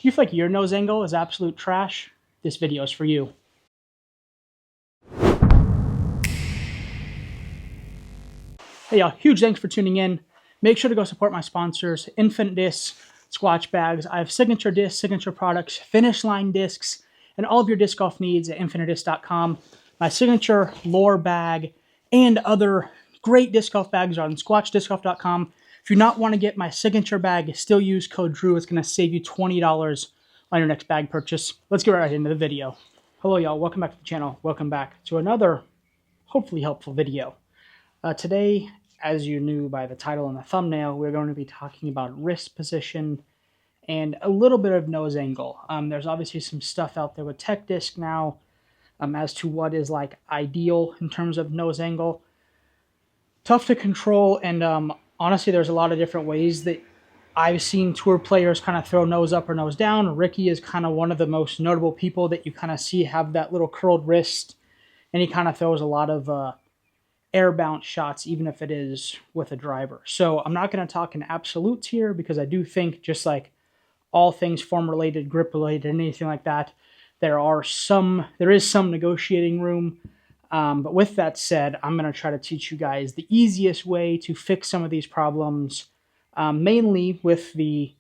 you feel like your nose angle is absolute trash? This video is for you. Hey y'all, huge thanks for tuning in. Make sure to go support my sponsors, Infinite Discs, Squatch Bags. I have signature discs, signature products, finish line discs, and all of your disc golf needs at infinitedisc.com. My signature lore bag and other great disc golf bags are on squatchdiscgolf.com. If you not want to get my signature bag, still use code DREW. It's going to save you $20 on your next bag purchase. Let's get right into the video. Hello y'all, welcome back to the channel. Welcome back to another hopefully helpful video. Today, as you knew by the title and the thumbnail, we're going to be talking about wrist position and a little bit of nose angle. There's obviously some stuff out there with tech disc now as to what is like ideal in terms of nose angle. Tough to control, and honestly, there's a lot of different ways that I've seen tour players kind of throw nose up or nose down. Ricky is kind of one of the most notable people that you kind of see have that little curled wrist, and he kind of throws a lot of air bounce shots, even if it is with a driver. So I'm not going to talk in absolutes here, because I do think, just like all things form related, grip related, anything like that, there is some negotiating room. But with that said, I'm going to try to teach you guys the easiest way to fix some of these problems, mainly with the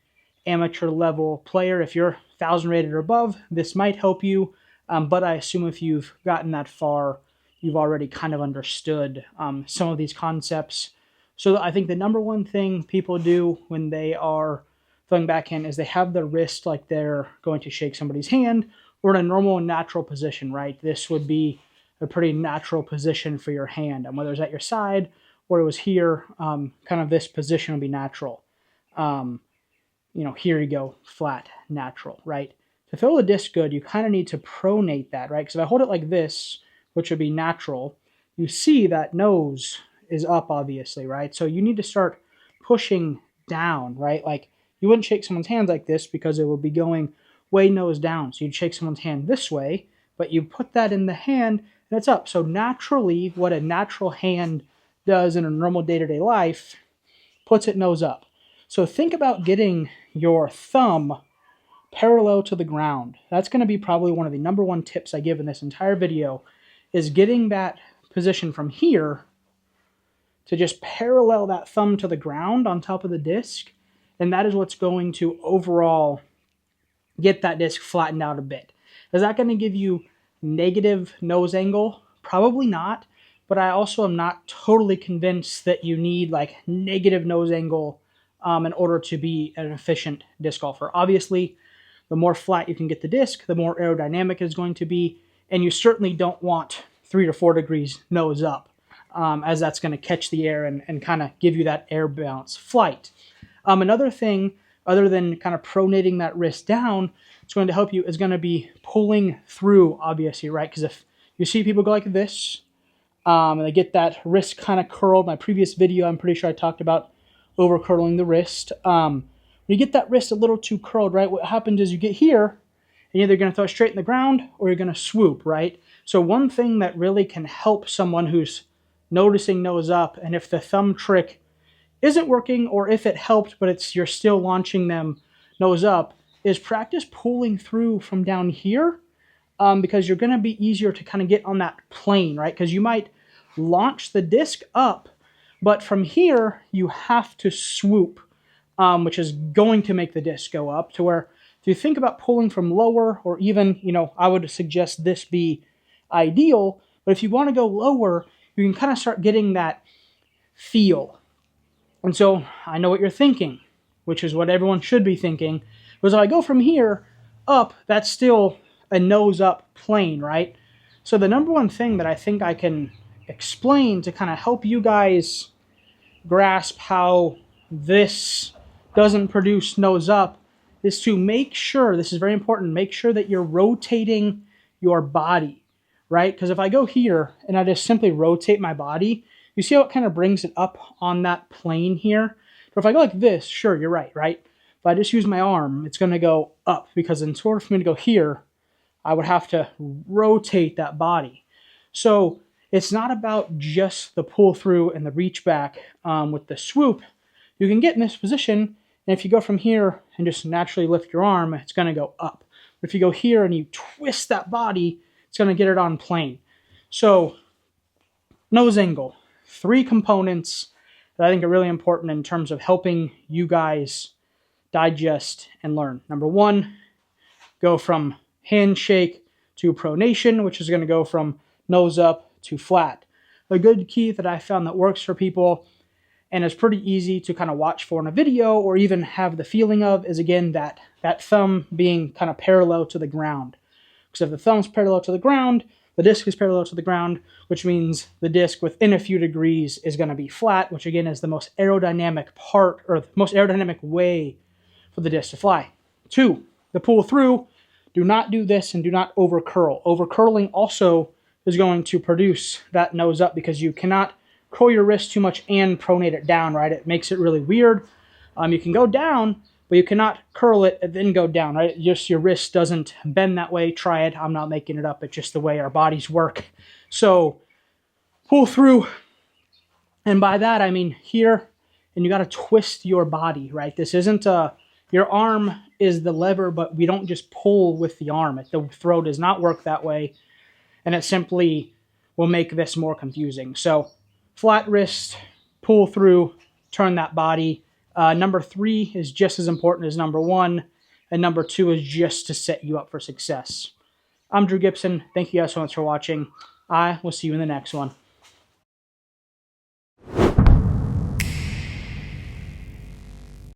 amateur level player. If you're 1,000 rated or above, this might help you. But I assume if you've gotten that far, you've already kind of understood some of these concepts. So I think the number one thing people do when they are throwing backhand is they have the wrist like they're going to shake somebody's hand, or in a normal and natural position, right? This would be a pretty natural position for your hand. And whether it's at your side or it was here, kind of this position would be natural. Here you go, flat, natural, right? To throw the disc good, you kind of need to pronate that, right? Because if I hold it like this, which would be natural, you see that nose is up, obviously, right? So you need to start pushing down, right? Like, you wouldn't shake someone's hands like this because it would be going way nose down. So you'd shake someone's hand this way, but you put that in the hand and it's up. So naturally, what a natural hand does in a normal day-to-day life puts it nose up. So think about getting your thumb parallel to the ground. That's going to be probably one of the number one tips I give in this entire video, is getting that position from here to just parallel that thumb to the ground on top of the disc. And that is what's going to overall get that disc flattened out a bit. Is that going to give you negative nose angle? Probably not. But I also am not totally convinced that you need like negative nose angle in order to be an efficient disc golfer. Obviously, the more flat you can get the disc, the more aerodynamic it's going to be. And you certainly don't want 3 to 4 degrees nose up, as that's going to catch the air and kind of give you that air bounce flight. Another thing, other than kind of pronating that wrist down, it's going to help you is going to be pulling through, obviously, right? Because if you see people go like this, and they get that wrist kind of curled. My previous video, I'm pretty sure I talked about over curling the wrist. When you get that wrist a little too curled, right, what happens is you get here, and either you're going to throw it straight in the ground or you're going to swoop, right? So one thing that really can help someone who's noticing nose up, and if the thumb trick isn't working, or if it helped but you're still launching them nose up, is practice pulling through from down here, because you're going to be easier to kind of get on that plane, right? Because you might launch the disc up, but from here you have to swoop, which is going to make the disc go up, to where if you think about pulling from lower, or even, I would suggest this be ideal, but if you want to go lower, you can kind of start getting that feel. And so I know what you're thinking, which is what everyone should be thinking, because if I go from here up, that's still a nose up plane, right? So the number one thing that I think I can explain to kind of help you guys grasp how this doesn't produce nose up is to make sure, this is very important, make sure that you're rotating your body, right? Because if I go here and I just simply rotate my body, you see how it kind of brings it up on that plane here? But if I go like this, sure, you're right? If I just use my arm, it's going to go up, because in order for me to go here, I would have to rotate that body. So it's not about just the pull through and the reach back with the swoop. You can get in this position And if you go from here and just naturally lift your arm, it's going to go up. But if you go here and you twist that body, it's going to get it on plane. So nose angle, 3 components that I think are really important in terms of helping you guys digest and learn. Number 1, go from handshake to pronation, which is going to go from nose up to flat. A good key that I found that works for people and is pretty easy to kind of watch for in a video or even have the feeling of is, again, that thumb being kind of parallel to the ground. Because if the thumb's parallel to the ground, the disc is parallel to the ground, which means the disc within a few degrees is going to be flat, which again is the most aerodynamic part, or the most aerodynamic way for the disc to fly. 2, the pull through. Do not do this and do not over curl. Over curling also is going to produce that nose up because you cannot curl your wrist too much and pronate it down, right? It makes it really weird. You can go down, but you cannot curl it and then go down, right? Just your wrist doesn't bend that way. Try it. I'm not making it up. It's just the way our bodies work. So pull through. And by that, I mean here, and you got to twist your body, right? This isn't your arm is the lever, but we don't just pull with the arm. The throw does not work that way, and it simply will make this more confusing. So flat wrist, pull through, turn that body. Number 3 is just as important as number 1, and number 2 is just to set you up for success. I'm Drew Gibson. Thank you guys so much for watching. I will see you in the next one.